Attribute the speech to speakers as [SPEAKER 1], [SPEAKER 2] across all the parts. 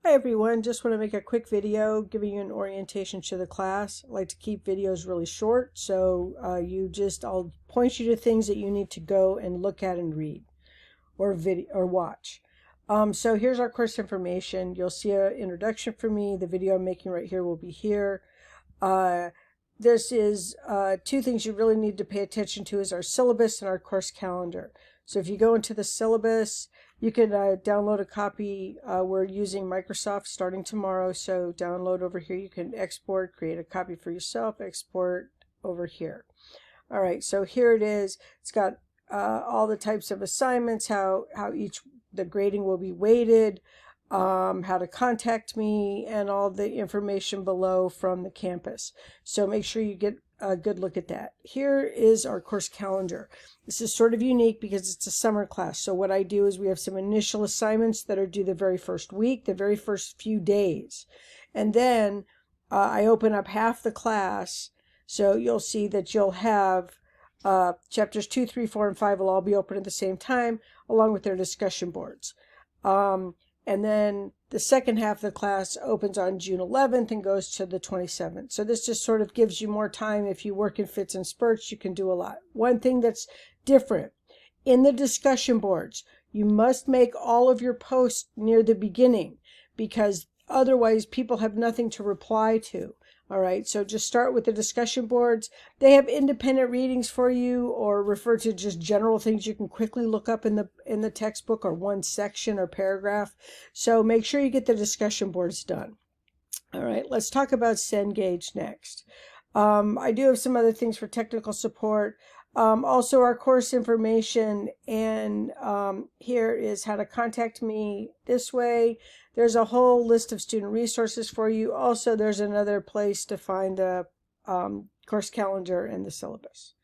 [SPEAKER 1] Hi everyone, just want to make a quick video giving you an orientation to the class. I like to keep videos really short, so I'll point you to things that you need to go and look at and read or watch. So here's our course information. You'll see an introduction from me. The video I'm making right here will be here. This is two things you really need to pay attention to is our syllabus and our course calendar. So if you go into the syllabus, you can download a copy. We're using Microsoft starting tomorrow, so download over here. You can export, create a copy for yourself, export over here. All right, so here it is. It's got all the types of assignments, how the grading will be weighted, how to contact me, and all the information below from the campus. So make sure you get a good look at that. Here is our course calendar. This is sort of unique because it's a summer class. So what I do is we have some initial assignments that are due the very first week, the very first few days. And then I open up half the class. So you'll see that you'll have chapters 2, 3, 4, and 5 will all be open at the same time, along with their discussion boards. And then the second half of the class opens on June 11th and goes to the 27th. So this just sort of gives you more time. If you work in fits and spurts, you can do a lot. One thing that's different, in the discussion boards, you must make all of your posts near the beginning because otherwise people have nothing to reply to. All right, so just start with the discussion boards. They have independent readings for you or refer to just general things you can quickly look up in the textbook or one section or paragraph. So make sure you get the discussion boards done. All right, let's talk about Cengage next. I do have some other things for technical support. Also our course information, and here is how to contact me this way. There's a whole list of student resources for you. Also, there's another place to find the course calendar and the syllabus.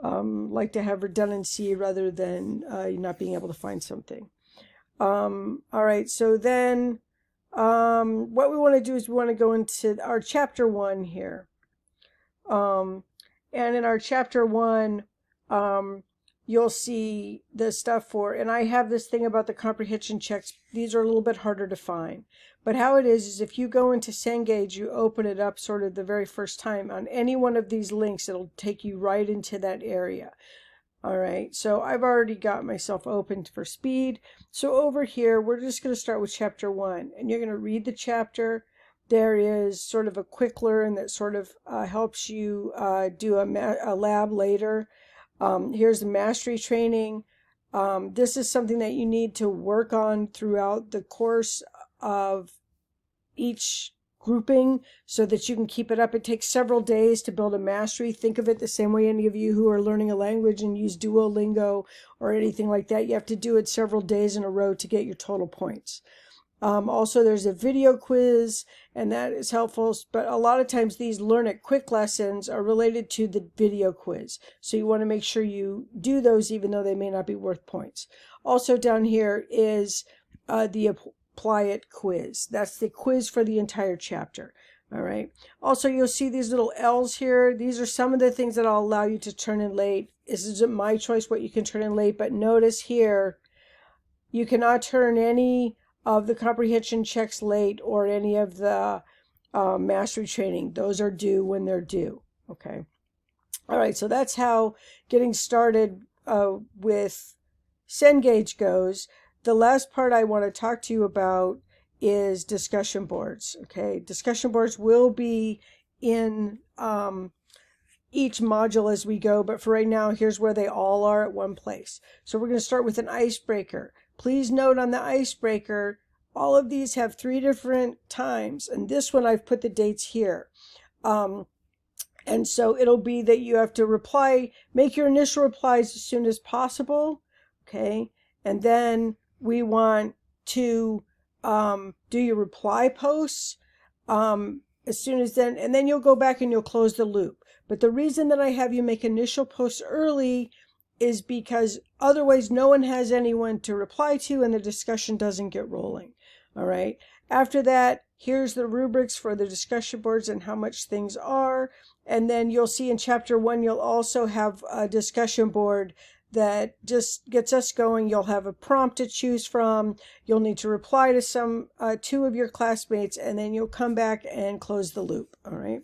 [SPEAKER 1] Like to have redundancy rather than not being able to find something. All right, so then what we want to do is we want to go into our chapter 1 here. And in our chapter 1, you'll see the stuff for, and I have this thing about the comprehension checks. These are a little bit harder to find. But how it is if you go into Cengage, you open it up sort of the very first time. On any one of these links, it'll take you right into that area. All right, so I've already got myself opened for speed. So over here, we're just going to start with chapter 1. And you're going to read the chapter. There is sort of a quick learn that sort of helps you do a lab later. Here's the mastery training. This is something that you need to work on throughout the course of each grouping so that you can keep it up. It takes several days to build a mastery. Think of it the same way any of you who are learning a language and use Duolingo or anything like that. You have to do it several days in a row to get your total points. Also, there's a video quiz, and that is helpful, but a lot of times these Learn It Quick lessons are related to the video quiz. So you want to make sure you do those even though they may not be worth points. Also down here is the Apply It quiz. That's the quiz for the entire chapter. All right. Also, you'll see these little L's here. These are some of the things that I'll allow you to turn in late. This isn't my choice what you can turn in late, but notice here, you cannot turn any of the comprehension checks late or any of the mastery training. Those are due when they're due. Okay. All right. So that's how getting started with Cengage goes. The last part I want to talk to you about is discussion boards. Okay. Discussion boards will be in each module as we go, but for right now, here's where they all are at one place. So we're going to start with an icebreaker. Please note on the icebreaker, all of these have 3 different times, and this one I've put the dates here. And so it'll be that you have to reply, make your initial replies as soon as possible, okay? And then we want to do your reply posts as soon as then, and then you'll go back and you'll close the loop. But the reason that I have you make initial posts early is because otherwise no one has anyone to reply to and the discussion doesn't get rolling. All right. After that, here's the rubrics for the discussion boards and how much things are. And then you'll see in chapter 1, you'll also have a discussion board that just gets us going. You'll have a prompt to choose from. You'll need to reply to two of your classmates, and then you'll come back and close the loop. All right.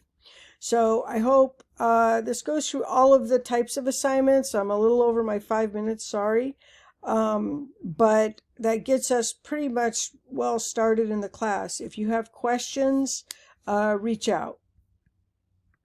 [SPEAKER 1] So I hope this goes through all of the types of assignments. I'm a little over my 5 minutes, sorry. But that gets us pretty much well started in the class. If you have questions, reach out.